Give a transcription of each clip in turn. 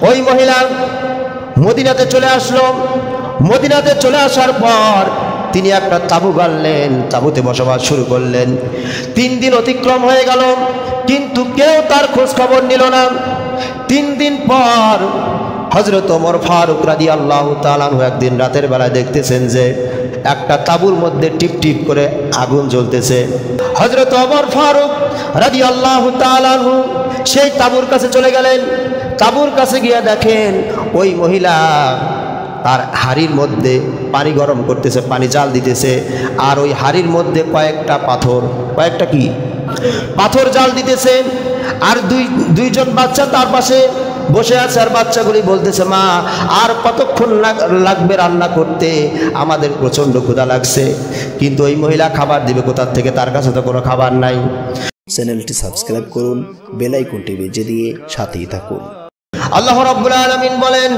ওই মহিলা মদিনাতে চলে আসলো। মদিনাতে চলে আসার পর তিনি একটা তাঁবু গাড়লেন, তাঁবুতে বসবাস শুরু করলেন। 3 দিন অতিক্রম হয়ে গেল, কিন্তু কেউ তার খোঁজ খবর নিল না। 3 দিন পর হযরত ওমর ফারুক রাদিয়াল্লাহু তাআলা আনহু একদিন রাতের বেলায় দেখতেছেন যে একটা তাঁবুর মধ্যে টিপ টিপ করে আগুন জ্বলতেছে। হযরত ওমর ফারুক রাদিয়াল্লাহু তাআলা আনহু সেই তাঁবুর কাছে চলে গেলেন। তাঁবুর কাছে গিয়ে দেখেন ওই মহিলা তার হাড়ির মধ্যে পানি গরম করতেছে, পানি জাল দিতেছে, আর ওই হাড়ির মধ্যে কয়েকটা পাথর জাল দিতেছে। আর দুইজন বাচ্চা তার পাশে বসে আছে, আর বাচ্চাগুলি বলতেছে, মা আর কতক্ষণ লাগবে রান্না করতে, আমাদের প্রচন্ড ক্ষুধা লাগছে। কিন্তু ওই মহিলা খাবার দিবে কোথা থেকে, তার কাছে তো কোনো খাবার নাই। চ্যানেলটি সাবস্ক্রাইব করুন, বেল আইকনটি বেজে দিয়ে সাথেই থাকুন। আল্লাহ রাব্বুল আলামিন বলেন,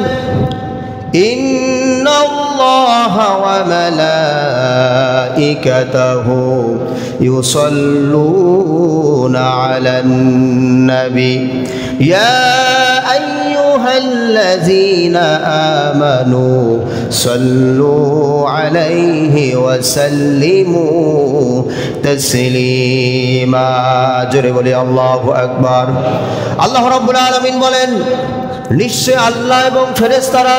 ইন্নাল্লাহা ওয়া মালাইকাতাহু ইউসাল্লুনা আলান নবী ইয়া আইয়ুহাল্লাযীনা আমানু সাল্লু আলাইহি ওয়া সাল্লিমু তাসলিমা। জোরে বলি আল্লাহু আকবার। আল্লাহ রাব্বুল আলামিন বলেন, নিশ্চয় আল্লাহ এবং ফেরেশতারা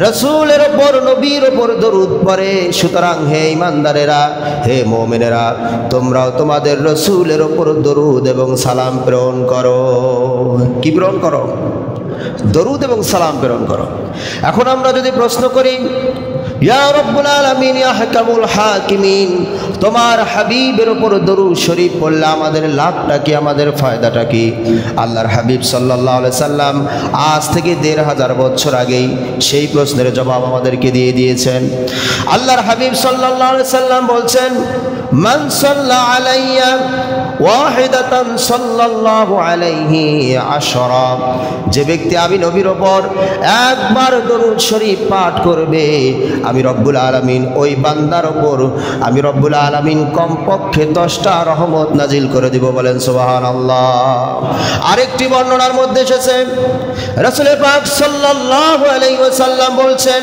রাসূলের উপর, নবীর উপর দরুদ পড়ে। সুতরাং হে ঈমানদারেরা, হে মুমিনেরা, তোমরাও তোমাদের রাসূলের উপর দরুদ এবং সালাম প্রেরণ করো। কি প্রেরণ করো? দরুদ এবং সালাম প্রেরণ করো। এখন আমরা যদি প্রশ্ন করি, ইয়া রাব্বুল আলামিন, ইয়া হাকামুল হাকিমিন, তোমার হাবিবের উপর দরুদ শরীফ পড়লে আমাদের লাভটা কি, আমাদের ফায়দাটা কি? আল্লাহর হাবিব সাল্লাল্লাহু আলাইহি সাল্লাম আজ থেকে ১৫০০ বছর আগেই সেই প্রশ্নের জবাব আমাদেরকে দিয়ে দিয়েছেন। আল্লাহর হাবিব সাল্লাল্লাহু আলাইহি সাল্লাম বলছেন, মান সাল্লা আলাইয়া ওয়াহিদাতান সাল্লাল্লাহু আলাইহি আশরা, যে ব্যক্তি আমি নবীর উপর একবার দরুদ শরীফ পাঠ করবে, আমি রব্বুল আলামিন ওই বান্দার উপর, আমি রব্বুল আলামিন কমপক্ষে 10টা রহমত নাজিল করে দিব। বলেন সুবহানাল্লাহ। আরেকটি বর্ণনার মধ্যে এসেছে, রাসূল পাক সাল্লাল্লাহু আলাইহি ওয়াসাল্লাম বলছেন,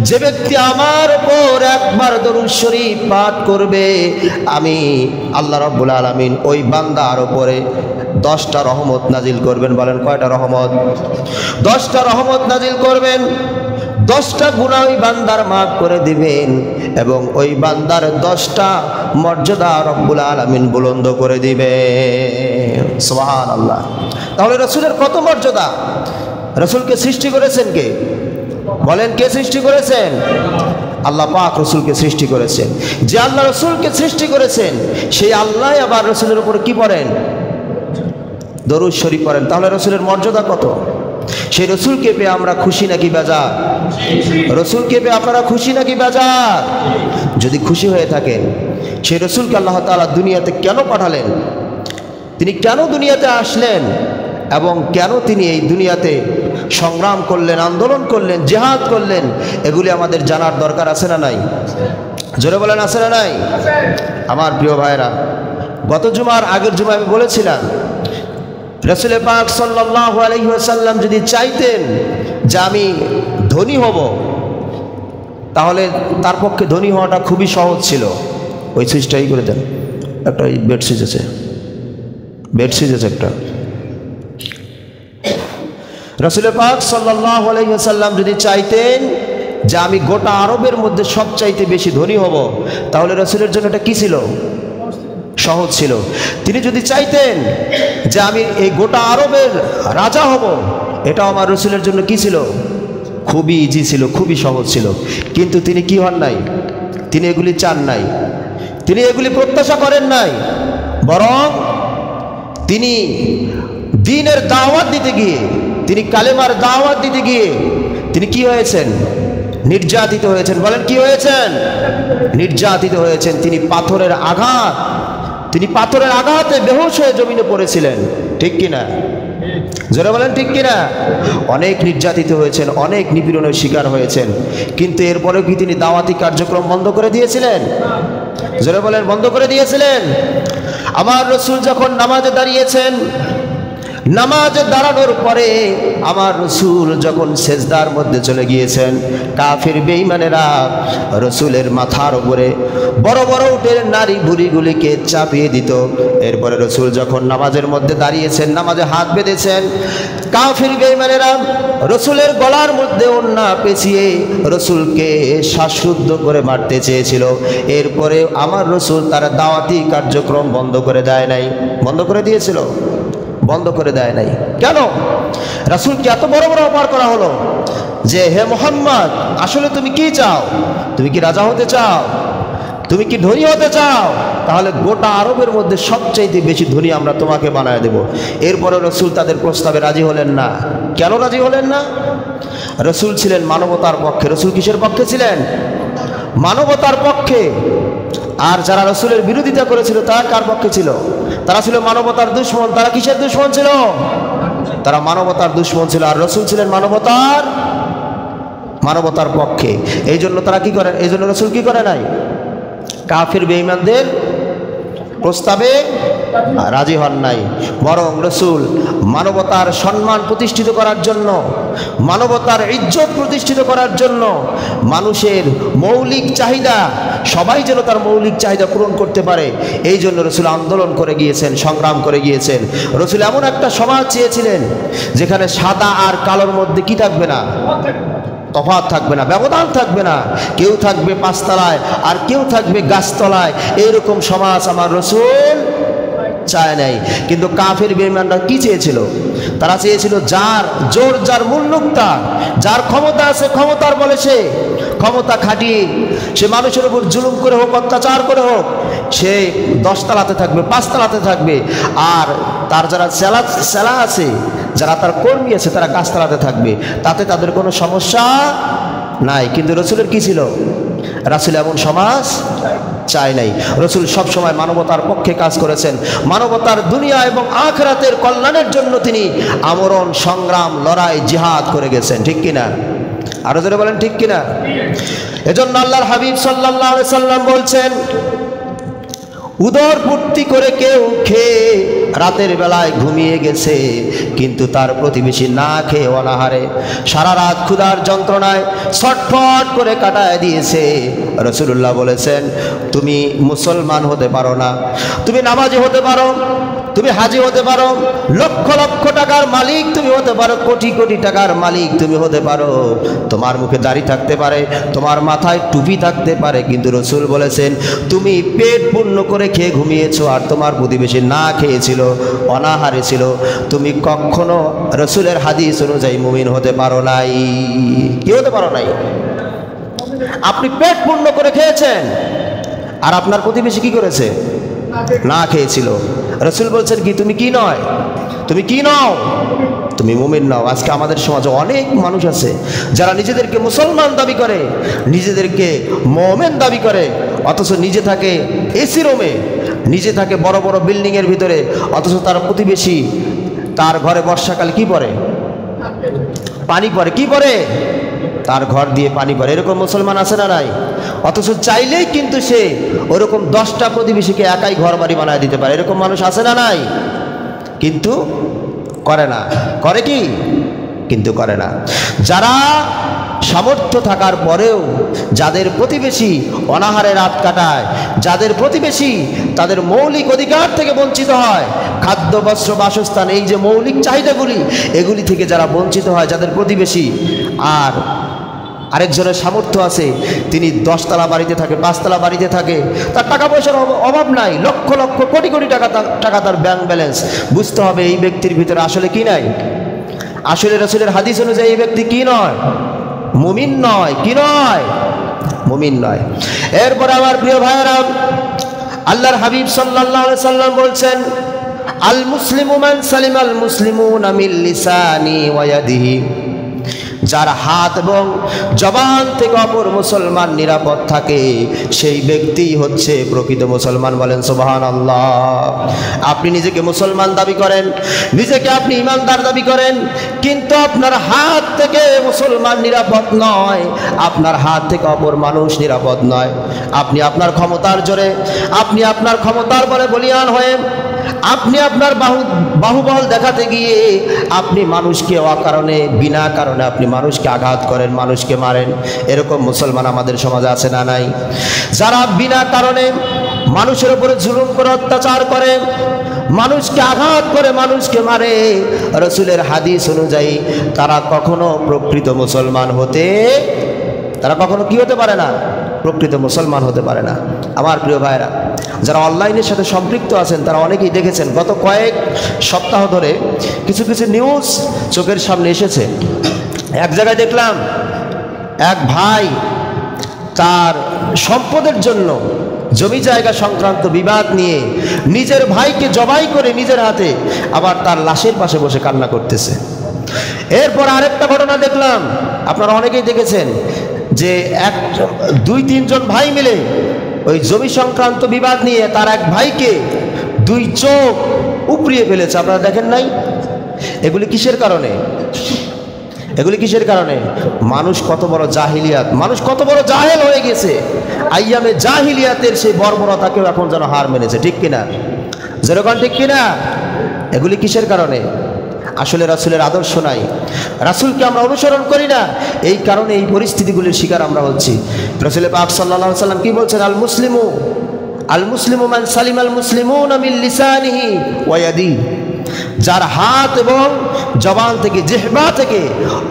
যে ব্যক্তি আমার উপর একবার দরুদ শরীফ পাঠ করবে, আমি আল্লাহ রব্বুল আলামিন ওই বান্দার উপরে 10টা রহমত নাজিল করবেন। বলেন কয়টা রহমত? 10টা রহমত নাজিল করবেন। 10টা গুনাহ ওই বান্দার মাফ করে দিবেন, এবং ওই বান্দার 10টা মর্যাদা রব্বুল আলামিন বুলন্দ করে দিবেন। সুবহানাল্লাহ। তাহলে রাসূলের কত মর্যাদা! রাসূলকে সৃষ্টি করেছেন কে? বলেন, কে সৃষ্টি করেছেন? আল্লাহ পাক রাসূলকে সৃষ্টি করেছেন। যে আল্লাহ রাসূলকে সৃষ্টি করেছেন, সেই আল্লাহ আবার রাসূলের উপর কি পড়েন? দরুদ শরীফ পড়েন। তাহলে রাসূলের মর্যাদা কত! সেই রাসূলকে পেয়ে আমরা খুশি নাকি বেজার? রাসূলকে পেয়ে আপনারা খুশি নাকি বেজার? যদি খুশি হয়ে থাকেন, সেই রাসূলকে আল্লাহ তাআলা দুনিয়াতে কেন পাঠালেন, তিনি কেন দুনিয়াতে আসলেন, এবং কেন তিনি এই দুনিয়াতে সংগ্রাম করলেন, আন্দোলন করলেন, জিহাদ করলেন, এগুলি আমাদের জানার দরকার আছে না নাই? জোরে বলেন, আছে না নাই? আমার প্রিয় ভাইরা, গত জুমার আগের জুমায় আমি বলেছিলাম, রাসূল পাক সাল্লাল্লাহু আলাইহি ওয়াসাল্লাম যদি চাইতেন যে আমি ধনী হব, তাহলে তার পক্ষে ধনী হওয়াটা খুবই সহজ ছিল। ওই সুইচটাই করে দেন, একটা বেড সুইচ আছে, বেড সুইচ আছে একটা। রাসূল পাক সাল্লাল্লাহু আলাইহি ওয়াসাল্লাম যদি চাইতেন যে আমি গোটা আরবের মধ্যে সবচাইতে বেশি ধনী হব, তাহলে রাসূলের জন্য এটা কি ছিল? সহজ ছিল। তিনি যদি চাইতেন যে আমি এই গোটা আরবের রাজা হব, এটা আমার রাসূলের জন্য কি ছিল? খুবই ইজি ছিল, খুবই সহজ ছিল। কিন্তু তিনি কি হন নাই? তিনি এগুলি চান নাই, তিনি এগুলি প্রত্যাশা করেন নাই। বরং তিনি দ্বীনের দাওয়াত দিতে গিয়ে, তিনি কালেমার দাওয়াত দিতে গিয়ে তিনি কি হয়েছেন? নির্যাতিত হয়েছেন। বলেন, কি হয়েছেন? নির্যাতিত হয়েছেন। তিনি পাথরের আঘাতে বেহুশ হয়ে জমিনে পড়েছিলেন। ঠিক কিনা? জোরে বলেন, ঠিক কিনা? অনেক নির্যাতিত হয়েছেন, অনেক নিপীড়নের শিকার হয়েছেন, কিন্তু এরপরেও কি তিনি দাওয়াতি কার্যক্রম বন্ধ করে দিয়েছিলেন? জোরে বলেন, বন্ধ করে দিয়েছিলেন। আমার রাসূল যখন নামাজে দাঁড়িয়েছেন, নামাজে দাঁড়ানোর পরে আমার রসুল যখন সেজদার মধ্যে চলে গিয়েছেন, কাফির বেঈমানেরা রসুলের মাথার উপরে বড় বড় উটের নারী ভুঁড়িগুলিকে চাপিয়ে দিত। এরপরে রসুল যখন নামাজের মধ্যে দাঁড়িয়েছেন, নামাজে হাত বেঁধেছেন, কাফির বেঈমানেরা রসুলের গলার মধ্যে ওড়না পেঁচিয়ে রসুলকে শ্বাসরুদ্ধ করে মারতে চেয়েছিল। এরপরে আমার রসুল তার দাওয়াতি কার্যক্রম বন্ধ করে দেয় নাই। বন্ধ করে দিয়েছিল? বন্ধ করে দেয় নাই। কেন? রাসূলকে এত বড় বড় অপমান করা হলো যে হে মুহাম্মদ, আসলে তুমি কি চাও? তুমি কি রাজা হতে চাও? তুমি কি ধনী হতে চাও? তাহলে গোটা আরবের মধ্যে সবচাইতে বেশি ধনী আমরা তোমাকে বানায় দেব। এরপরে রসুল তাদের প্রস্তাবে রাজি হলেন না। কেন রাজি হলেন না? রসুল ছিলেন মানবতার পক্ষে। রসুল কিসের পক্ষে ছিলেন? মানবতার পক্ষে। আর যারা রসুলের বিরোধিতা করেছিল তারা কার পক্ষে ছিল? তারা ছিল মানবতার দুশমন। তারা কিসের দুশমন ছিল? তারা মানবতার দুশমন ছিল। আর রসুল ছিলেন মানবতার পক্ষে। এই জন্য তারা কি করেন? এই জন্য রসুল কি করে নাই? কাফির বেঈমানদের প্রস্তাবে রাজি হন নাই। বরং রসুল মানবতার সম্মান প্রতিষ্ঠিত করার জন্য, মানবতার ইজ্জত প্রতিষ্ঠিত করার জন্য, মানুষের মৌলিক চাহিদা, সবাই যেন তার মৌলিক চাহিদা পূরণ করতে পারে, এই জন্য রসুল আন্দোলন করে গিয়েছেন, সংগ্রাম করে গিয়েছেন। রসুল এমন একটা সমাজ চেয়েছিলেন যেখানে সাদা আর কালোর মধ্যে কি থাকবে না? তফাৎ থাকবে না, ব্যবধান থাকবে না। কেউ থাকবে পাঁচতলায় আর কেউ থাকবে গাছতলায়। এইরকম সমাজ আমার রসুল চায় নাই। কিন্তু কাফের বেঈমানরা কি চেয়েছিল? তারা চেয়েছিল যার জোর, যার মুল্লুক তার, যার ক্ষমতা আছে ক্ষমতার বলে সে ক্ষমতা খাটিয়ে সে মানুষের উপর জুলুম করে হোক, অত্যাচার করে হোক, সে 10 তলাতে থাকবে, 5 তলাতে থাকবে। আর তার যারা চেলা আছে, যারা তার কর্মী আছে, তারা গাছতলাতে থাকবে। তাতে তাদের কোনো সমস্যা নাই। কিন্তু রসুলের কি ছিল? রাসূল এমন সমাজ চায় নাই। রসুল সবসময় মানবতার পক্ষে কাজ করেছেন। মানবতার দুনিয়া এবং আখিরাতের কল্যাণের জন্য তিনি আমরণ, সংগ্রাম, লড়াই, জিহাদ করে গেছেন। ঠিক কিনা? আরো জোরে বলেন ঠিক কিনা? এজন্য আল্লাহর হাবিব সাল্লাল্লাহু আলাইহি সাল্লাম বলছেন, উদর পূর্তি করে কেউ খেয়ে রাতের বেলায় ঘুমিয়ে গেছে, কিন্তু তার প্রতিবেশী না খেয়ে অনাহারে সারা রাত ক্ষুধার যন্ত্রণায় ছটফট করে কাটায় দিয়েছে। রাসূলুল্লাহ বলেছেন, তুমি মুসলমান হতে পারো না, তুমি নামাজি হতে পারো, তুমি হাজি হতে পারো, লক্ষ লক্ষ টাকার মালিক তুমি হতে পারো, কোটি কোটি টাকার মালিক তুমি হতে পারো, তোমার মুখে দাড়ি থাকতে পারে, তোমার মাথায় টুপি থাকতে পারে, কিন্তু রসুল বলেছেন তুমি পেট পূর্ণ করে খেয়ে ঘুমিয়েছো আর তোমার প্রতিবেশী না খেয়েছিল, অনাহারে ছিল, তুমি কখনো রসুলের হাদিস অনুযায়ী মুমিন হতে পারো নাই। কি হতে পারো নাই? আপনি পেট পূর্ণ করে খেয়েছেন আর আপনার প্রতিবেশী কি করেছে? না খেয়েছিল। রসুল বলছেন কি তুমি কি নয়? তুমি কি নও? তুমি মুমিন নও। আজকে আমাদের সমাজে অনেক মানুষ আছে যারা নিজেদেরকে মুসলমান দাবি করে, নিজেদেরকে মুমিন দাবি করে, অথচ নিজে থাকে এসি রুমে, নিজে থাকে বড় বড় বিল্ডিংয়ের ভিতরে, অথচ তার প্রতিবেশী তার ঘরে বর্ষাকালে কি পড়ে? পানি পড়ে। কি পড়ে? তার ঘর দিয়ে পানি পড়ে। এরকম মুসলমান আছে না নাই? অথচ চাইলেই কিন্তু সে ওরকম 10টা প্রতিবেশীকে একাই ঘর বাড়ি বানায় দিতে পারে। এরকম মানুষ আছে না নাই? কিন্তু করে না। করে কি? কিন্তু করে না। যারা সামর্থ্য থাকার পরেও যাদের প্রতিবেশী অনাহারে রাত কাটায়, যাদের প্রতিবেশী তাদের মৌলিক অধিকার থেকে বঞ্চিত হয়, খাদ্য, বস্ত্র, বাসস্থান, এই যে মৌলিক চাহিদাগুলি, এগুলি থেকে যারা বঞ্চিত হয়, যাদের প্রতিবেশী, আর আরেকজনের সামর্থ্য আছে, তিনি 10 তলা বাড়িতে থাকে, 5 তলা বাড়িতে থাকে, তার টাকা পয়সার অভাব নাই, লক্ষ লক্ষ কোটি কোটি টাকা তার ব্যাংক ব্যালেন্স, বুঝতে হবে এই ব্যক্তির ভিতরে আসলে কি নাই? আসলে রাসূলের হাদিস অনুযায়ী এই ব্যক্তি কি নয়? মুমিন নয়। কি নয়? মুমিন নয়। এরপর আমার প্রিয় ভাইয়েরা, আল্লাহর হাবিব সাল্লাল্লাহু আলাইহি সাল্লাম বলছেন, আল মুসলিমু মান সালিমাল মুসলিমুনা মিন লিসানি ওয়া ইয়াদিহি, যার হাত এবং জবান থেকে অপর মুসলমান নিরাপদ থাকে, সেই ব্যক্তি হচ্ছে প্রকৃত মুসলমান। বলেন সুবহানাল্লাহ। আপনি নিজেকে মুসলমান দাবি করেন, নিজেকে আপনি ইমানদার দাবি করেন, কিন্তু আপনার হাত থেকে মুসলমান নিরাপদ নয়, আপনার হাত থেকে অপর মানুষ নিরাপদ নয়। আপনি আপনার ক্ষমতার জোরে, আপনি আপনার ক্ষমতার বলে বলিয়ান হয়ে আপনি আপনার বাহুবল দেখাতে গিয়ে আপনি মানুষকে অকারণে বিনা কারণে আপনি মানুষকে আঘাত করেন, মানুষকে মারেন। এরকম মুসলমান আমাদের সমাজে আছে না নাই? যারা বিনা কারণে মানুষের উপরে জুলুম করে অত্যাচার করে, মানুষকে আঘাত করে, মানুষকে মারে, রাসূলের হাদিস অনুযায়ী তারা কখনো প্রকৃত মুসলমান তারা কখনো কি হতে পারে না? প্রকৃত মুসলমান হতে পারে না। আমার প্রিয় ভাইরা, যারা অনলাইনের সাথে সম্পৃক্ত আছেন তারা অনেকেই দেখেছেন, গত কয়েক সপ্তাহ ধরে কিছু কিছু নিউজ চোখের সামনে এসেছে। এক জায়গায় দেখলাম এক ভাই তার সম্পদের জন্য জমি জায়গা সংক্রান্ত বিবাদ নিয়ে নিজের ভাইকে জবাই করে নিজের হাতে আবার তার লাশের পাশে বসে কান্না করতেছে। এরপর আরেকটা ঘটনা দেখলাম, আপনারা অনেকেই দেখেছেন, যে দুই তিনজন ভাই মিলে ওই জমি সংক্রান্ত বিবাদ নিয়ে তার এক ভাইকে দুই চোখ উপড়িয়ে ফেলেছে। আপনারা দেখেন নাই? এগুলি কিসের কারণে? এগুলি কিসের কারণে? মানুষ কত বড় জাহিলিয়াত, মানুষ কত বড় জাহেল হয়ে গেছে। আইয়ামে জাহিলিয়াতের সেই বর্বরতাকেও এখন যেন হার মেনেছে। ঠিক কিনা? যেরকম ঠিক কিনা? এগুলি কিসের কারণে? আসলে রাসূলের আদর্শ নাই, রাসূলকে আমরা অনুসরণ করি না, এই কারণে এই পরিস্থিতিগুলির শিকার আমরা হচ্ছি। রাসূল পাক সাল্লাল্লাহু আলাইহি সাল্লাম কি বলছেন? আল মুসলিমু মান সালিমাল মুসলিমুনা মিন লিসানিহি ওয়া ইয়াদিহি। যার হাত এবং জবান থেকে, জিহ্বা থেকে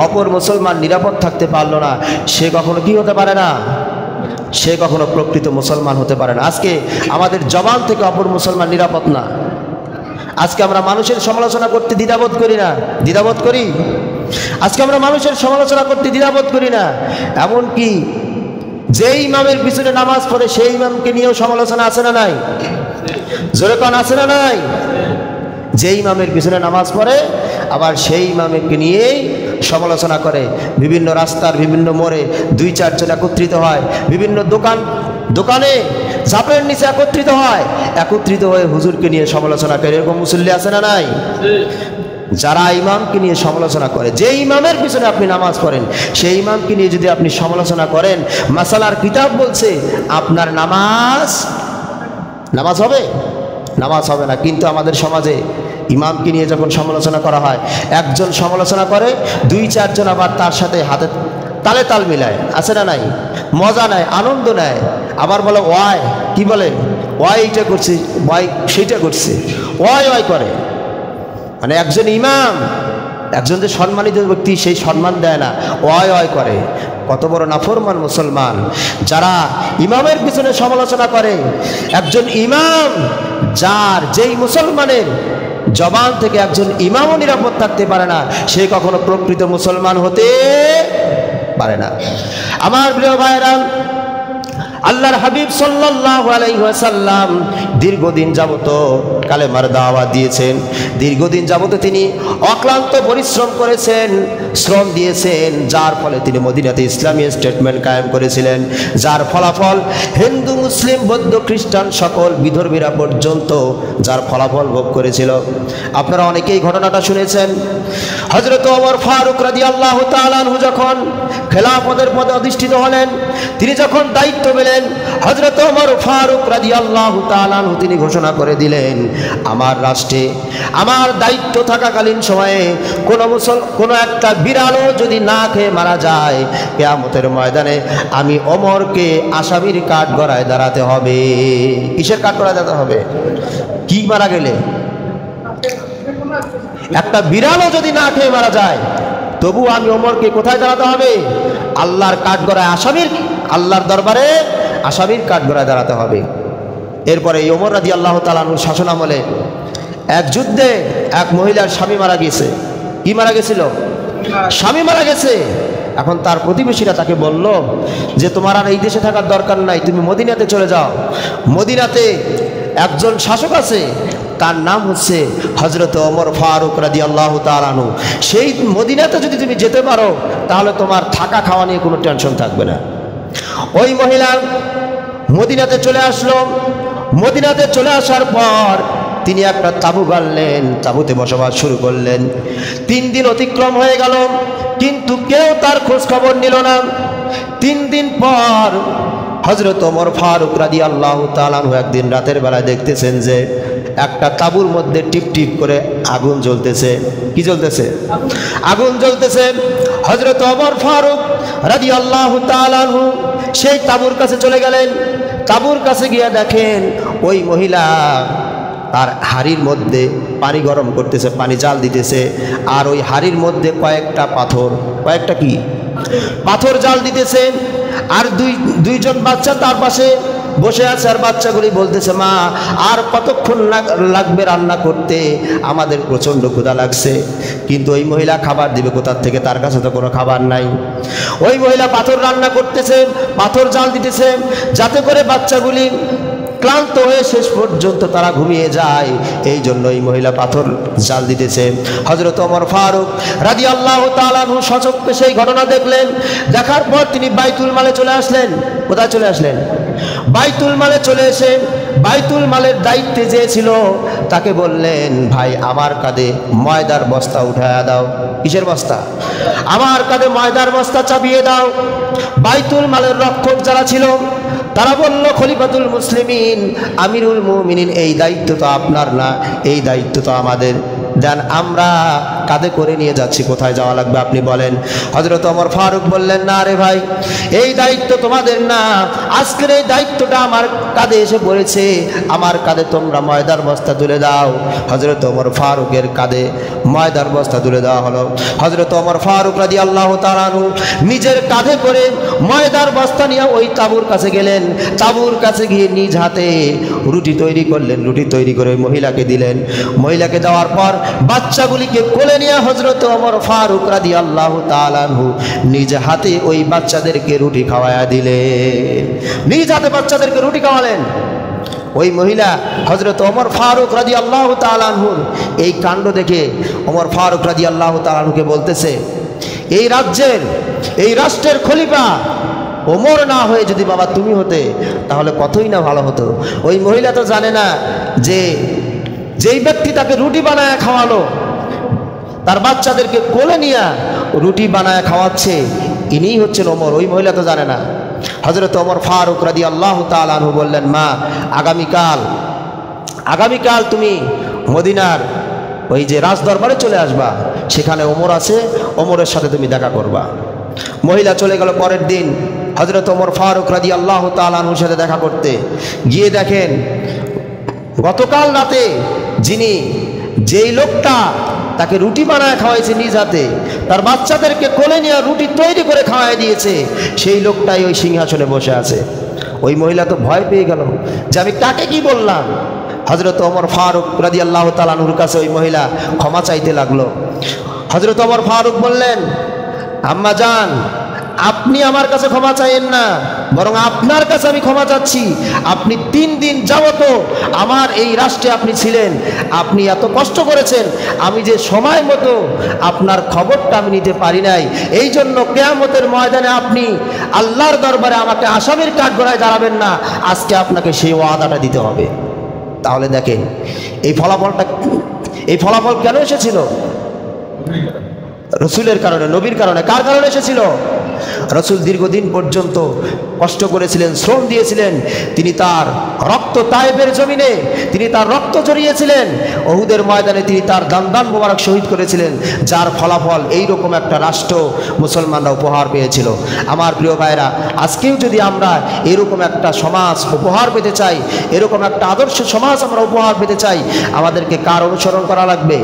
অপর মুসলমান নিরাপদ থাকতে পারল না, সে কখনো কি হতে পারে না? সে কখনো প্রকৃত মুসলমান হতে পারে না। আজকে আমাদের জবান থেকে অপর মুসলমান নিরাপদ না। আজকে আমরা মানুষের সমালোচনা করতে দ্বিধাবোধ করি না? দ্বিধাবোধ করি? আজকে আমরা মানুষের সমালোচনা করতে দ্বিধাবোধ করি না। এমনকি যেই ইমামের পিছনে নামাজ পড়ে সেই ইমামকে নিয়েও সমালোচনা আছে না নাই? জোরে কোন আছে না নাই? যে ইমামের পিছনে নামাজ পড়ে আবার সেই ইমামকে নিয়েই সমালোচনা করে। বিভিন্ন রাস্তার বিভিন্ন মোড়ে দুই চারজন একত্রিত হয়, বিভিন্ন দোকানে চাপের নিচে একত্রিত হয়ে হুজুরকে নিয়ে সমালোচনা করে। এরকম মুসল্লি আছে না নাই? যারা ইমামকে নিয়ে সমালোচনা করে, যে ইমামের পিছনে আপনি নামাজ পড়েন সেই ইমামকে নিয়ে যদি আপনি সমালোচনা করেন, মাসালার কিতাব বলছে আপনার নামাজ হবে? নামাজ হবে না। কিন্তু আমাদের সমাজে ইমামকে নিয়ে যখন সমালোচনা করা হয়, একজন সমালোচনা করে, দুই চারজন আবার তার সাথে হাতে তালে তাল মিলায়, আছে না নাই? মজা নেয়, আনন্দ নেয়, আবার বলে ওয়াই, কি বলে? ওয়াই এইটা করছে, ওয়াই সেইটা করছে, ওয়াই করে। মানে একজন ইমাম, একজন যে সম্মানিত ব্যক্তি, সেই সম্মান দেয় না, ওয়াই করে। কত বড় নাফরমান মুসলমান যারা ইমামের পিছনে সমালোচনা করে। একজন ইমাম, যেই মুসলমানের জবান থেকে একজন ইমামও নিরাপদ থাকতে পারে না, সে কখনো প্রকৃত মুসলমান হতে পারে না। আমার প্রিয় ভাইরা, আল্লাহর হাবিব সাল্লাল্লাহু আলাইহি ওয়াসাল্লাম দীর্ঘদিন যাবত কালেমার দাওয়াত দিয়েছেন। দীর্ঘদিন যাবত তিনি অক্লান্ত পরিশ্রম করেছেন, শ্রম দিয়েছেন, যার ফলে তিনি মদিনাতে ইসলামী স্টেটমেন্ট কায়েম করেছিলেন, যার ফলাফল হিন্দু মুসলিম বৌদ্ধ খ্রিস্টান সকল বিধর্মীরা পর্যন্ত যার ফলাফল ভোগ করেছিল। আপনারা অনেকেই ঘটনাটা শুনেছেন। হযরত ওমর ফারুক রাদিয়াল্লাহু তাআলা আনহু যখন খেলাফতের পদে অধিষ্ঠিত হলেন, তিনি যখন দায়িত্ব পেলেন, হযরত ওমর ফারুক রাদিয়াল্লাহু তাআলা আনহু তিনি ঘোষণা করে দিলেন, আমার রাষ্ট্রে আমার দায়িত্ব থাকাকালীন সময়ে কোনো একটা বিড়ালও যদি না খেয়ে মারা যায়, কিয়ামতের ময়দানে আমি ওমরকে আসামির কাঠগড়ায় দাঁড়াতে হবে। কিসের কাঠগড়ায় দাঁড়াতে হবে? কি মারা গেলে? একটা বিড়ালও যদি না খেয়ে মারা যায়, তবু আমি ওমরকে কোথায় দাঁড়াতে হবে? আল্লাহর কাঠগড়ায়, আল্লাহর দরবারে আসামির কাঠগড়ায় দাঁড়াতে হবে। এরপরে ওমর রাদিয়াল্লাহু তাআলা আনহুর শাসন আমলে এক যুদ্ধে এক মহিলার স্বামী মারা গেছে। কি মারা গেছিল? স্বামী মারা গেছে। এখন তার প্রতিবেশীরা তাকে বলল যে তোমার আর এই দেশে থাকার দরকার নাই, তুমি মদিনাতে চলে যাও। মদিনাতে একজন শাসক আছে, তার নাম হচ্ছে হযরত ওমর ফারুক রাদিয়াল্লাহু তাআলা আনহু। সেই মদিনাতে যদি তুমি যেতে পারো, তাহলে তোমার থাকা খাওয়া নিয়ে কোনো টেনশন থাকবে না। ওই মহিলা মদিনাতে চলে আসলো। মদিনাতে চলে আসার পর তিনি একটা তাঁবু গাড়লেন, তাঁবুতে বসবাস শুরু করলেন। 3 দিন অতিক্রম হয়ে গেল, কিন্তু কেউ তার খোঁজ খবর নিল না। 3 দিন পর হযরত ওমর ফারুক রাদিয়াল্লাহু তাআলা আনহু একদিন রাতের বেলায় দেখতেছেন যে একটা তাঁবুর মধ্যে টিপ টিপ করে আগুন জ্বলতেছে। কি জ্বলতেছে? আগুন জ্বলতেছে। হযরত ওমর ফারুক রাদিয়াল্লাহু তাআলা আনহু সেই তাঁবুর কাছে চলে গেলেন। তাঁবুর কাছে গিয়ে দেখেন ওই মহিলা তার হাড়ির মধ্যে পানি গরম করতেছে, পানি জাল দিতেছে, আর ওই হাড়ির মধ্যে কয়েকটা কি পাথর জাল দিতেছে। আর দুইজন বাচ্চা তার পাশে বসে আছে, আর বাচ্চাগুলি বলতেছে, মা আর কতক্ষণ লাগবে রান্না করতে, আমাদের প্রচণ্ড ক্ষুধা লাগছে। কিন্তু ওই মহিলা খাবার দিবে কোথার থেকে? তার কাছে তো কোনো খাবার নাই। ওই মহিলা পাথর রান্না করতেছে, পাথর জাল দিতেছে, যাতে করে বাচ্চাগুলি ক্লান্ত হয়ে শেষ পর্যন্ত তারা ঘুমিয়ে যায়। এই জন্য এই মহিলা পাথর জাল দিতেছে। হযরত ওমর ফারুক রাদিয়াল্লাহু তাআলা আনহু সচক্ষে সেই ঘটনা দেখলেন। দেখার পর তিনি বাইতুল মালে চলে আসলেন। কোথায় চলে আসলেন? বাইতুল মালে চলে এসে বাইতুল মালের দায়িত্বে যে ছিল তাকে বললেন, ভাই আমার কাঁধে ময়দার বস্তা উঠায়া দাও। কিসের বস্তা? আমার কাঁধে ময়দার বস্তা চাপিয়ে দাও। বাইতুল মালের রক্ষক যারা ছিল তারা বলল, খলিফাতুল মুসলিমিন, আমিরুল মুমিনিন, এই দায়িত্ব তো আপনার না, এই দায়িত্ব তো আমাদের। দেন আমরা কাঁধে করে নিয়ে যাচ্ছি, কোথায় যাওয়া লাগবে আপনি বলেন। হযরত ওমর ফারুক বললেন, না রে ভাই, এই দায়িত্ব তোমাদের না, আজকের এই দায়িত্বটা আমার কাঁধে এসে পড়েছে, আমার কাঁধে তোমরা ময়দার বস্তা তুলে দাও। হযরত ওমর ফারুকের কাঁধে ময়দার বস্তা তুলে দেওয়া হলো। হযরত ওমর ফারুক রাদিয়াল্লাহু তাআলা আনহু নিজের কাঁধে করে ময়দার বস্তা নিয়ে ওই তাঁবুর কাছে গেলেন। তাঁবুর কাছে গিয়ে নিজ হাতে রুটি তৈরি করলেন, রুটি তৈরি করে ওই মহিলাকে দিলেন। মহিলাকে দেওয়ার পর বাচ্চাগুলিকে কোলে নিয়ে হযরত ওমর ফারুক রাদিয়াল্লাহু তাআলা আনহু নিজ হাতে ওই বাচ্চাদেরকে রুটি খাওয়ায়া দিলেন। নিজ হাতে বাচ্চাদেরকে রুটি খাওয়ালেন ওই মহিলা। হযরত ওমর ফারুক রাদিয়াল্লাহু তাআলা আনহুর এই কাণ্ড দেখে ওমর ফারুক রাদিয়াল্লাহু তাআলা আনহুকে বলতেছে, এই রাজ্যের, এই রাষ্ট্রের খলিফা ওমর না হয়ে যদি বাবা তুমি হতে, তাহলে কতই না ভালো হতো। ওই মহিলা তো জানে না যে যেই ব্যক্তি তাকে রুটি বানায় খাওয়ালো, তার বাচ্চাদেরকে কোলে নিয়ে রুটি বানায় খাওয়াচ্ছে, ইনিই হচ্ছেন ওমর। ওই মহিলা তো জানে না। হযরত ওমর ফারুক রাদিয়াল্লাহু তাআলা আনহু বললেন, মা আগামীকাল তুমি মদিনার ওই যে রাজদরবারে চলে আসবা, সেখানে ওমর আছে, ওমরের সাথে তুমি দেখা করবা। মহিলা চলে গেল। পরের দিন হযরত ওমর ফারুক রাদিয়াল্লাহু তাআলা আনহুর সাথে দেখা করতে গিয়ে দেখেন, গতকাল রাতে যেই লোকটা তাকে রুটি বানায় খাওয়াইছে নিজ হাতে, তার বাচ্চাদেরকে কোলে নিয়ে রুটি তৈরি করে খাওয়াই দিয়েছে, সেই লোকটাই ওই সিংহাসনে বসে আছে। ওই মহিলা তো ভয় পেয়ে গেল যে আমি কাকে কি বললাম। হযরত ওমর ফারুক রাদিয়াল্লাহু তাআলা আনহুর কাছে ওই মহিলা ক্ষমা চাইতে লাগলো। হযরত ওমর ফারুক বললেন, আম্মা জান, আপনি আমার কাছে ক্ষমা চাইেন না, বরং আপনার কাছে আমি ক্ষমা চাচ্ছি। আপনি 3 দিন যাবত আমার এই রাষ্ট্রে আপনি ছিলেন, আপনি এত কষ্ট করেছেন, আমি যে সময় মতো আপনার খবরটা আমি নিতে পারি নাই, এই জন্য কিয়ামতের ময়দানে আপনি আল্লাহর দরবারে আমাকে আসামির কাঠগড়ায় দাঁড়াবেন না, আজকে আপনাকে সেই ওয়াদাটা দিতে হবে। তাহলে দেখেন এই ফলাফল কেন এসেছিল? রসুলের কারণে, নবীর কারণে। কার কারণে এসেছিল? রসুল দীর্ঘদিন পর্যন্ত কষ্ট করেছিলেন, শ্রম দিয়েছিলেন, তিনি তার রক্ত তায়েফের জমিনে তিনি তার রক্ত ঝরিয়েছিলেন, উহুদের ময়দানে তিনি তার দান মোবারক শহীদ করেছিলেন, যার ফলাফল এইরকম একটা রাষ্ট্র মুসলমানরা উপহার পেয়েছিল। আমার প্রিয় ভাইরা, আজকেও যদি আমরা এরকম একটা সমাজ উপহার পেতে চাই, এরকম একটা আদর্শ সমাজ আমরা উপহার পেতে চাই, আমাদেরকে কার অনুসরণ করা লাগবে?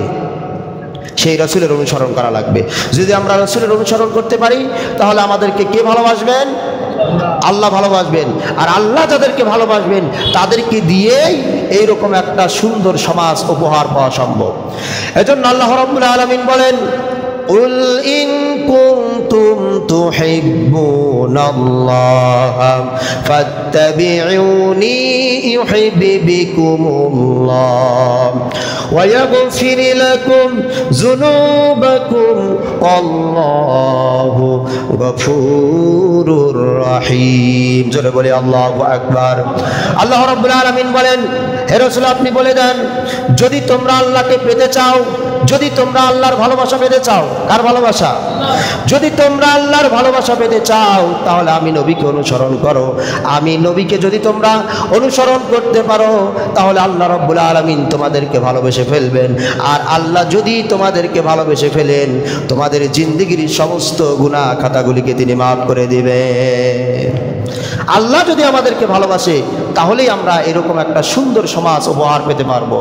সেই রাসূলের অনুসরণ করা লাগবে। যদি আমরা রাসূলের অনুসরণ করতে পারি, তাহলে আমাদেরকে কে ভালোবাসবেন? আল্লাহ ভালোবাসবেন। আর আল্লাহ যাদেরকে ভালোবাসবেন তাদেরকে দিয়েই এইরকম একটা সুন্দর সমাজ উপহার পাওয়া সম্ভব। এজন্য আল্লাহ রাব্বুল আলামিন বলেন, কুল ইন কুনতুম তুহিব্বুনাল্লাহ ফাত্তাবিউনি ইউহিব্বুকুমুল্লাহ ওয়া ইয়াগফির লাকুম যুনুবাকুম আল্লাহু গফুরুর রহিম। জোরে বলি আল্লাহু আকবার। আল্লাহ রাব্বুল আলামিন বলেন, হে রাসূল আপনি বলে দেন, যদি তোমরা আল্লাহকে পেতে চাও, যদি তোমরা আল্লাহর ভালোবাসা পেতে চাও, কার ভালোবাসা? যদি তোমরা আল্লাহর ভালোবাসা পেতে চাও তাহলে আমি নবীকে অনুসরণ করো। আমি নবীকে যদি তোমরা অনুসরণ করতে পারো তাহলে আল্লাহ রাব্বুল আলামিন তোমাদেরকে ভালোবেসে ফেলবেন। আর আল্লাহ যদি তোমাদেরকে ভালোবেসে ফেলেন তোমাদের জিন্দেগির সমস্ত গুনাহ খাতাগুলিকে তিনি মাফ করে দিবেন। আল্লাহ যদি আমাদেরকে ভালোবাসে তাহলেই আমরা এরকম একটা সুন্দর সমাজ উপহার পেতে পারবো।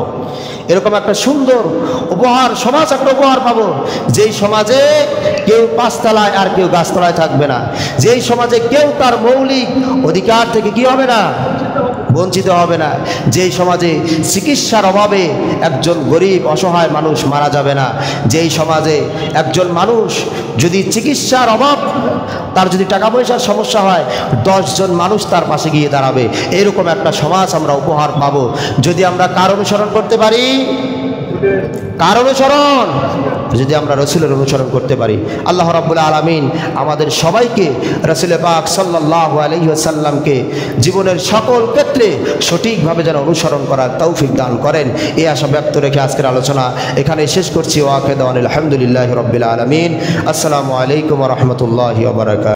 এরকম একটা সুন্দর উপহার সমাজ একটা উপহার পাবো, যেই সমাজে কেউ পাঁচতলায় আর কেউ গাছতলায় থাকবে না, যেই সমাজে কেউ তার মৌলিক অধিকার থেকে কি হবে না, বঞ্চিত হবে না, যেই সমাজে চিকিৎসার অভাবে একজন গরিব অসহায় মানুষ মারা যাবে না, যেই সমাজে একজন মানুষ যদি চিকিৎসার অভাব, তার যদি টাকা পয়সার সমস্যা হয় 10 জন মানুষ তার পাশে গিয়ে দাঁড়াবে, এরকম একটা সমাজ আমরা উপহার পাবো যদি আমরা কার অনুসরণ করতে পারি, কার অনুসরণ, যদি আমরা রাসূলের অনুসরণ করতে পারি। আল্লাহ রাব্বুল আলামিন আমাদের সবাইকে রাসূল পাক সাল্লাল্লাহু আলাইহি ওয়াসাল্লামকে জীবনের সকল ক্ষেত্রে সঠিকভাবে যেন অনুসরণ করার তৌফিক দান করেন, এই আশা ব্যক্ত রেখে আজকের আলোচনা এখানে শেষ করছি। ওয়া আখিরু দাওয়ানা আলহামদুলিল্লাহি রাব্বিল আলামিন। আসসালামু আলাইকুম ওয়া রাহমাতুল্লাহি ওয়া বারাকাতুহু।